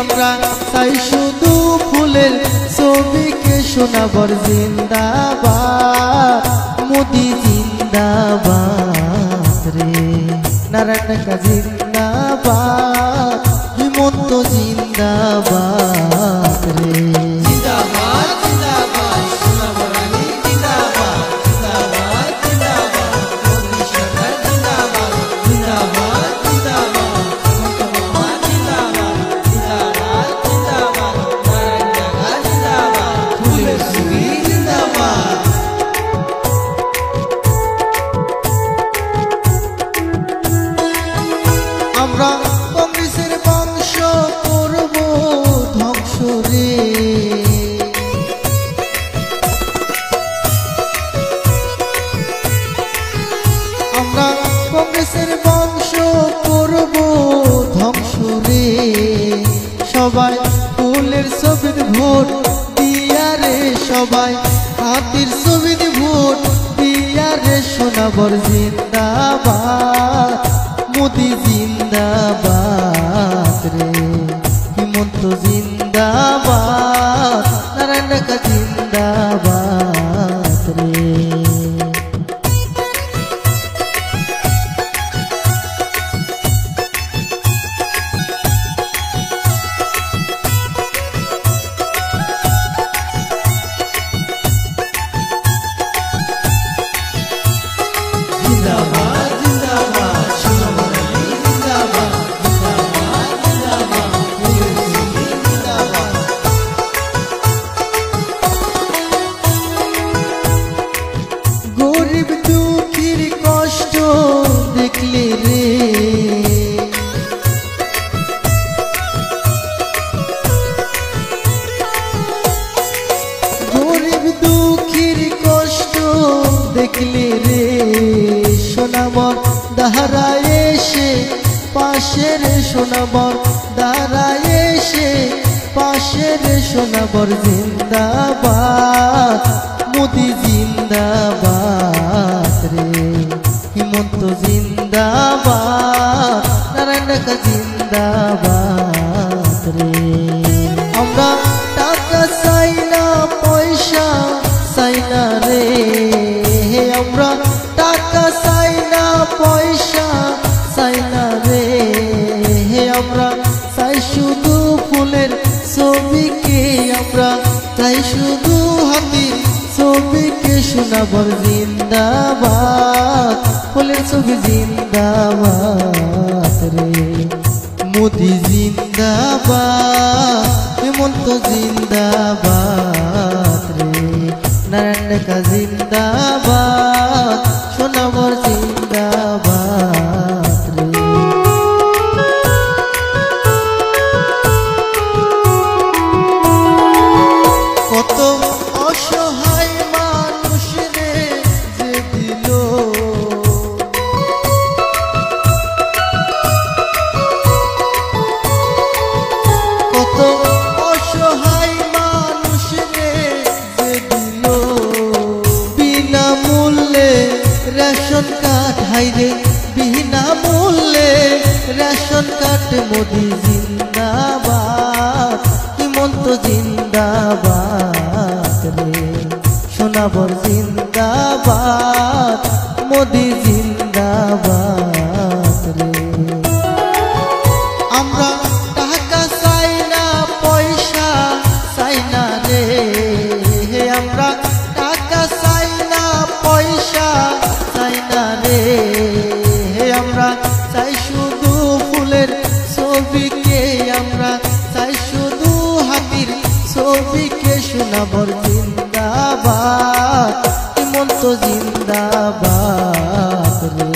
আমরা চাই শুধু ফুলের ছবিকে শোনাবার জিন্দাবাদ মোদি জিন্দাবাদ রে নারায়ণ ঢাকা জিন্দাবাদ হিমন্ত জিন্দাবাদ রে আমরা কংগ্রেসের বংশ করব ধ্বংস রে আমরা কংগ্রেসের বংশ করব ধ্বংস রে সবাই ফুলের ছবির ভোট দিয়া রে সবাই হাতির ছবির ভোট দিয়া রে শোনাবার জিন্দাবাদ মোদি জিন্দাবাদ রে হিমন্ত জিন্দাবাদ নারায়ণ ঢাকা জিন্দাবাদ রে গরিব দুঃখীর কষ্ট দেখলে রে গরিব দুঃখীর কষ্ট দেখলে রে সোনামর দাঁড়ায় এসে পাশের সোনামর দাঁড়ায় এসে পাশের সোনামর জিন্দাবাদ মোদি জিন্দাবাদ রে হিমন্ত জিন্দাবাদ নারায়ণ ঢাকা জিন্দাবাদ রে আমরা টাকা চাই না পয়সা চাই না রে আমরা টাকা চাই না পয়সা চাই না রে আমরা চাই শুধু ফুলের ছবিকে আমরা চাই শুধু হাতির ছবিকে শোনাবার জিন্দাবাদ ফুলের ছবি জিন্দাবাদ রে মোদি জিন্দাবাদ হিমন্ত জিন্দাবাদ রে নারায়ণ ঢাকা জিন্দাবাদ শোনাবার জিন্দাবাদ রে কত অসহায় মানুষ রে যে দিল কত অসহায় মানুষ রে যে দিল বিনামূল্যে রেশন কার্ড হাইরে বিনামূল্যে রেশন কার্ড মোদি জিন্দাবাদ হিমন্ত জিন্দাবাদ রে শোনাবার জিন্দাবাদ মোদি জিন্দাবাদ রে আমরা টাকা চাই না পয়সা চাই না রে আমরা টাকা চাই না পয়সা চাই না রে আমরা চাই শুধু ফুলের ছবিকে আমরা চাই শুধু হাতির ছবিকে শোনাবার জিন্দাবাদ হিমন্ত জিন্দাবাদ রে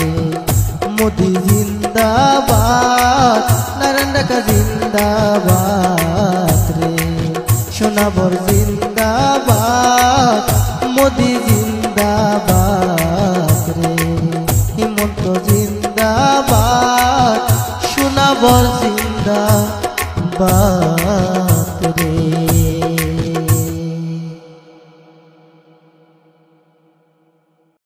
মোদি জিন্দাবাদ নারায়ণ ঢাকা জিন্দাবাদ রে শোনাবার জিন্দাবাদ মোদি জিন্দাবাদ রে হিমন্ত জিন্দাবাদ শোনাবার জিন্দাবাদ।